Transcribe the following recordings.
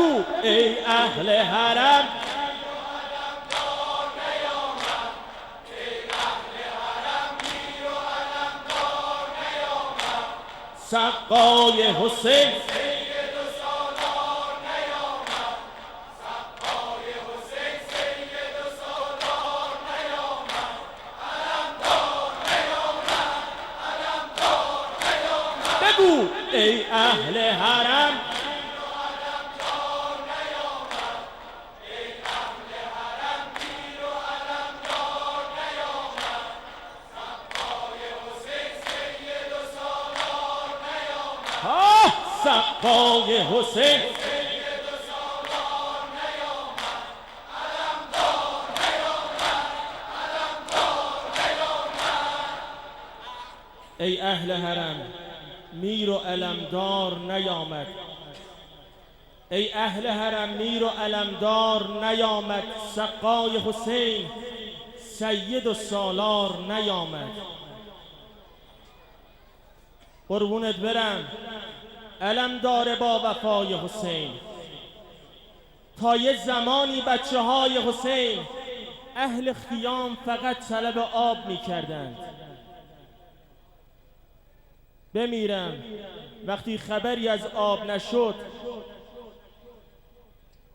بگو ای اهل حرم سقای حسین بگو ای اهل حرم سقای حسین ای اهل حرم میر و علمدار نیامد ای اهل حرم میر و علمدار نیامد سقای حسین سید و سالار نیامد قربونت برم علمدار با وفای حسین تا یه زمانی بچه های حسین اهل خیام فقط طلب آب می کردند بمیرم وقتی خبری از آب نشد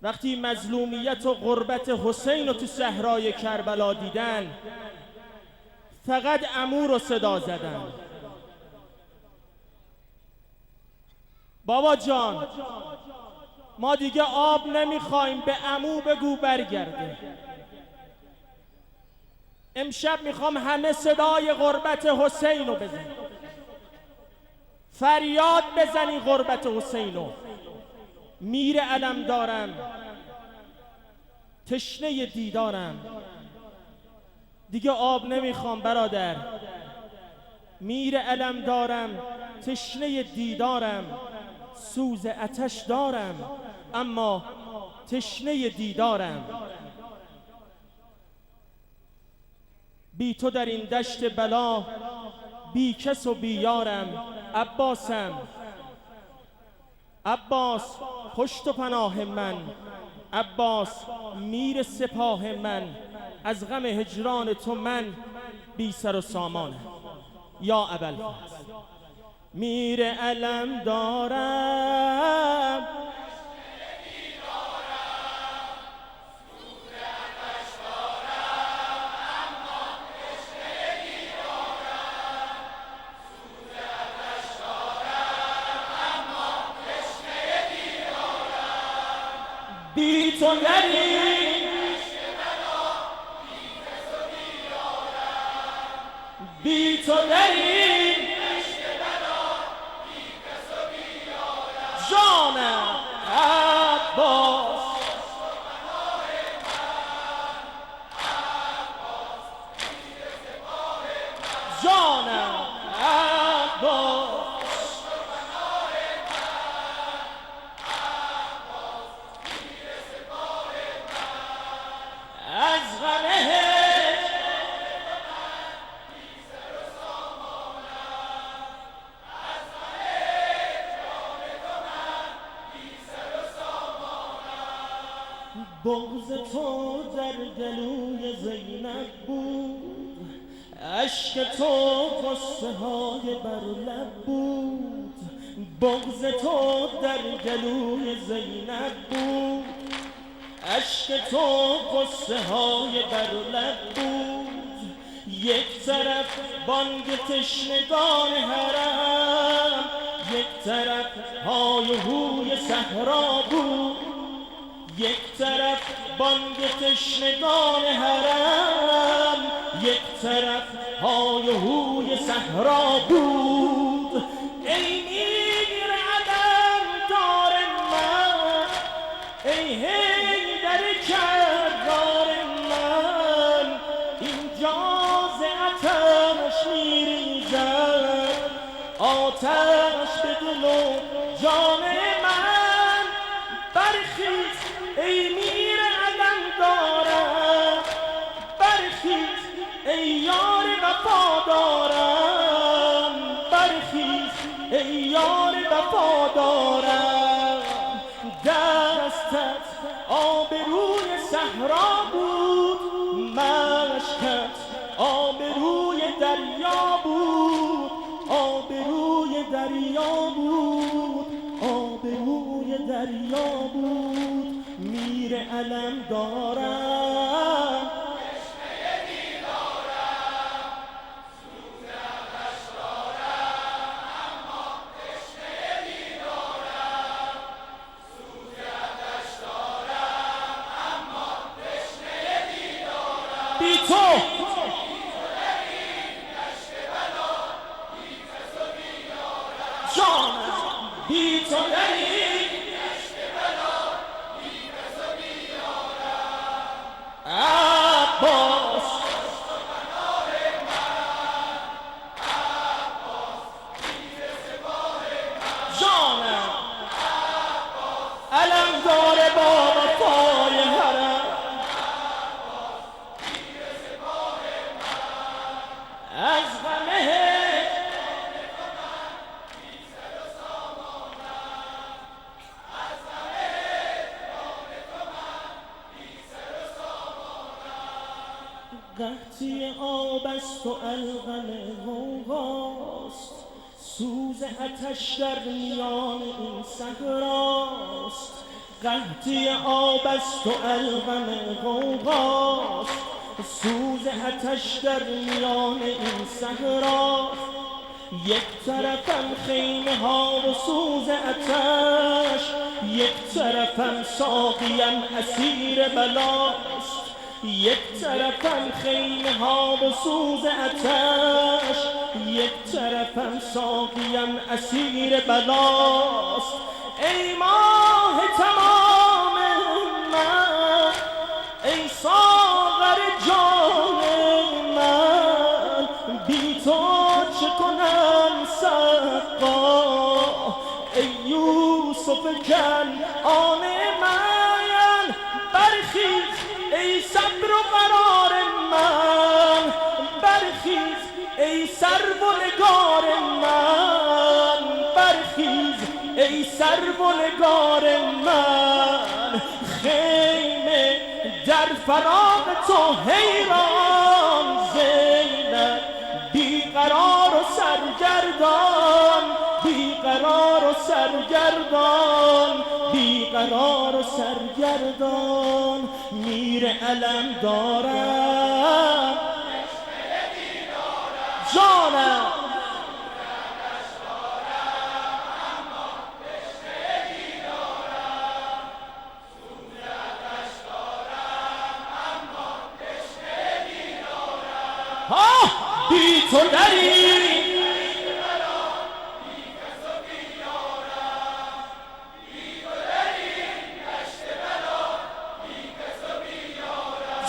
وقتی مظلومیت و غربت حسین رو تو صحرای کربلا دیدن فقط عمو رو صدا زدن بابا جان ما دیگه آب نمیخوایم به عمو بگو برگرده امشب میخوام همه صدای غربت حسین رو بزن فریاد بزنی غربت حسین رو میر علم دارم تشنه دیدارم دیگه آب نمیخوام برادر میر علم دارم تشنه دیدارم سوز آتش دارم اما تشنه دیدارم بی تو در این دشت بلا بی کس و بی یارم عباسم عباس پشت و پناه من عباس میر سپاه من از غم هجران تو من بی سر و سامانم یا ابوالفضل میر علم دارم بی تو نریم بی تو نریم جانم عباس جانم عباس از غم بغض تو در گلوی زینب بود اشک تو قصه های بر لب بود بغض تو در گلوی زینب بود اشک تو قصه های بر لب بود یک طرف بانگ تشنگان حرم یک طرف های و هوی صحرا بود یک طرف بانگ تشنگان حرم یک طرف های و هوی صحرا بود ای میر علم دار من ای حیدر کردار من اینجا ز آتش میریزد آتش به دل و جان من برخیز ای میر علم دارم برخیز ای یار وفادارم برخیز ای یار وفادارم دست علم دارم، بی تو جانم، بی تو عباس جانم، علم داره با وفای حرم، از غمه قحطی آب است و الغم غوغاست، سوز آتش در میان این صحراست. قحطی آب است و الغم غوغاست، سوز آتش در میان این صحراست. یک طرفم خیمه ها و سوز آتش، یک طرفم ساقیم اسیر بلاست. یک طرفم خیمه ها و سوز آتش، یک طرفم ساقیم اسیر بلاست. ای ماه تمام من، ای ساغر جان من، بی تو چه کنم سقا؟ ای یوسف کنعان من، برخیز ای صبر و قرار من، برخیز ای سرو و نگار من، برخیز ای سرو و نگار من. خیمه در فراق تو حیران، زینب بیقرار و سرگردان، بیقرار و سرگردان، بیقرار و سرگردان. میر علم دارم جانم، ها بی تو دری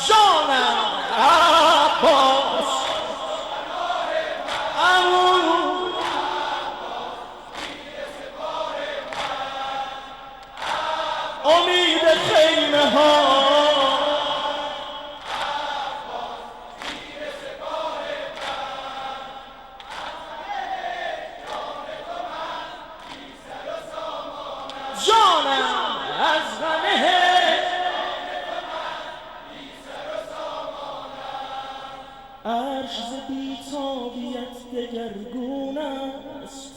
جانم، عباس امید خیمه ها جانم، از غمه عرش ز بی‌تابیت دگرگون است،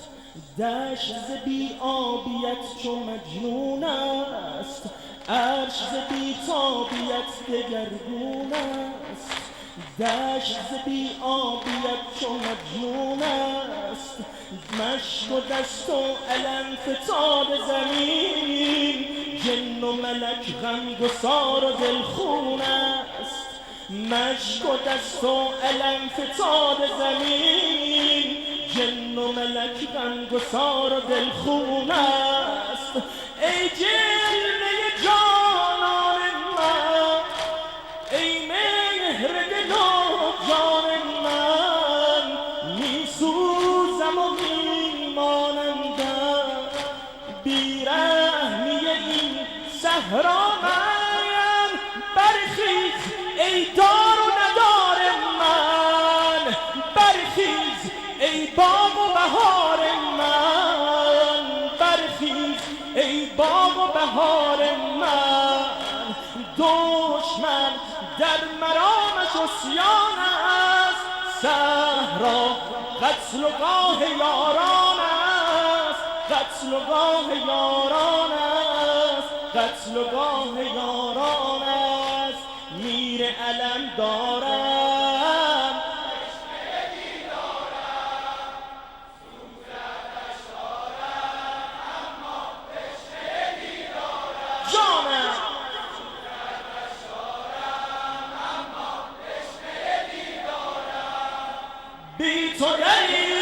دشت ز بی‌آبیت چو مجنون است. عرش ز بی‌تابیت دگرگون است، دشت ز بی‌آبیت چو مجنون است. مشک و دست و علم فتاد زمین، جن و ملک غمگسار و دلخون است. مشک و دست و علم فتاد زمین، جن و ملک غمگسار و دلخون است. ای جلوه جانان من، ای مهر دل و جان من، می سوزم و می مانم در بیرحمی این صحرا من. برخیز ای دار و ندار من، برخیز ای باغ و بهار من، برخیز ای باغ و بهار من. دشمن در مرامش عصیان است، صحرا قتل و گاه یاران است، قتل و گاه یاران است، قتل و گاه یاران علم دارم، جانم بی تو دری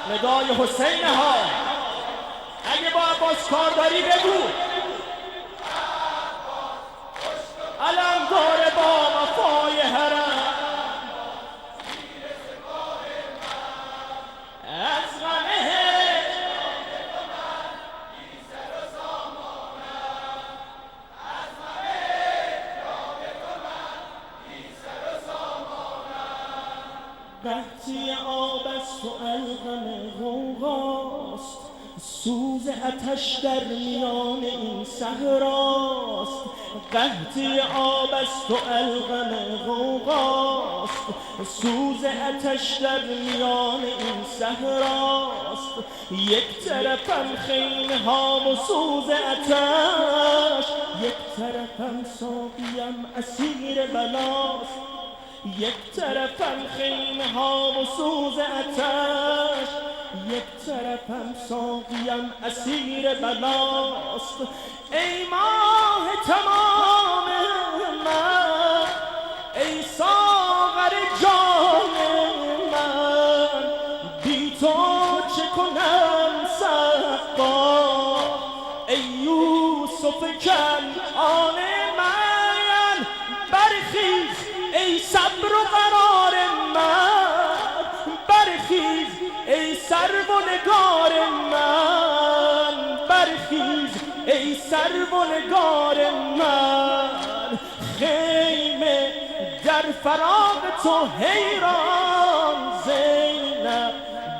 ندای حسین ها، اگه با عباس کار داری بگو. علم داره با وفای حرم، از غمه قحطی آب است و الغم غوغاست، سوز آتش در میان این صحراست. قحطی آب است و الغم غوغاست، سوز آتش در میان این صحراست. یک طرفم خیمه ها و سوز آتش، یک طرفم ساقیم اسیر بلاست. یک طرفم خیمه ها و سوز آتش، یک طرفم ساقیم اسیر بلاست. ای ماه تمام من، ای ساغر جان من، بی تو چه کنم سقا؟ ای یوسف کنعان من، برخیز ای صبر و قرار من، برخیز ای سرو و نگار من، برخیز ای سرو و نگار من. خیمه در فراق تو حیران، زینب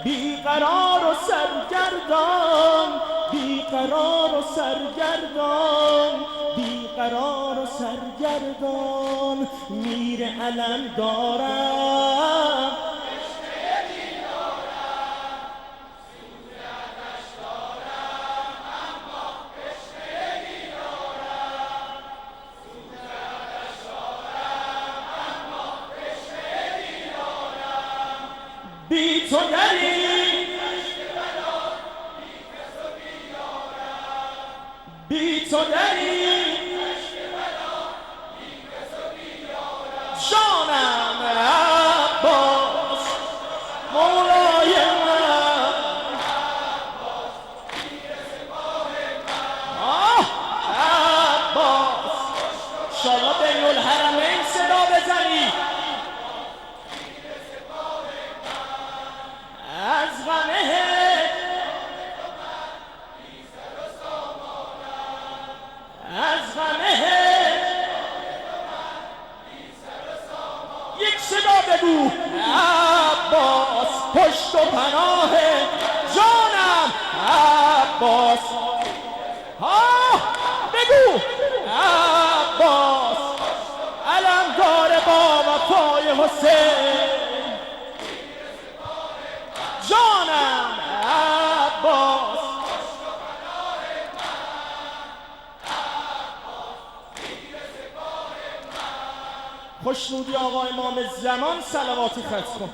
بیقرار و سرگردان، بیقرار و سرگردان، بیقرار و سرگردان. میر علم دارم، بی تو دری بی تو دری جانم عباس مولای من، عباس شما بین الحرمین صدا بزنی. از غمه از غمه یک صدا بگو. عباس پشت و پناه جانم، عباس ها بگو. عباس علم داره با وفای حسین جانم، عباس خوشنودی آقا امام زمان صلواتی ختم کن.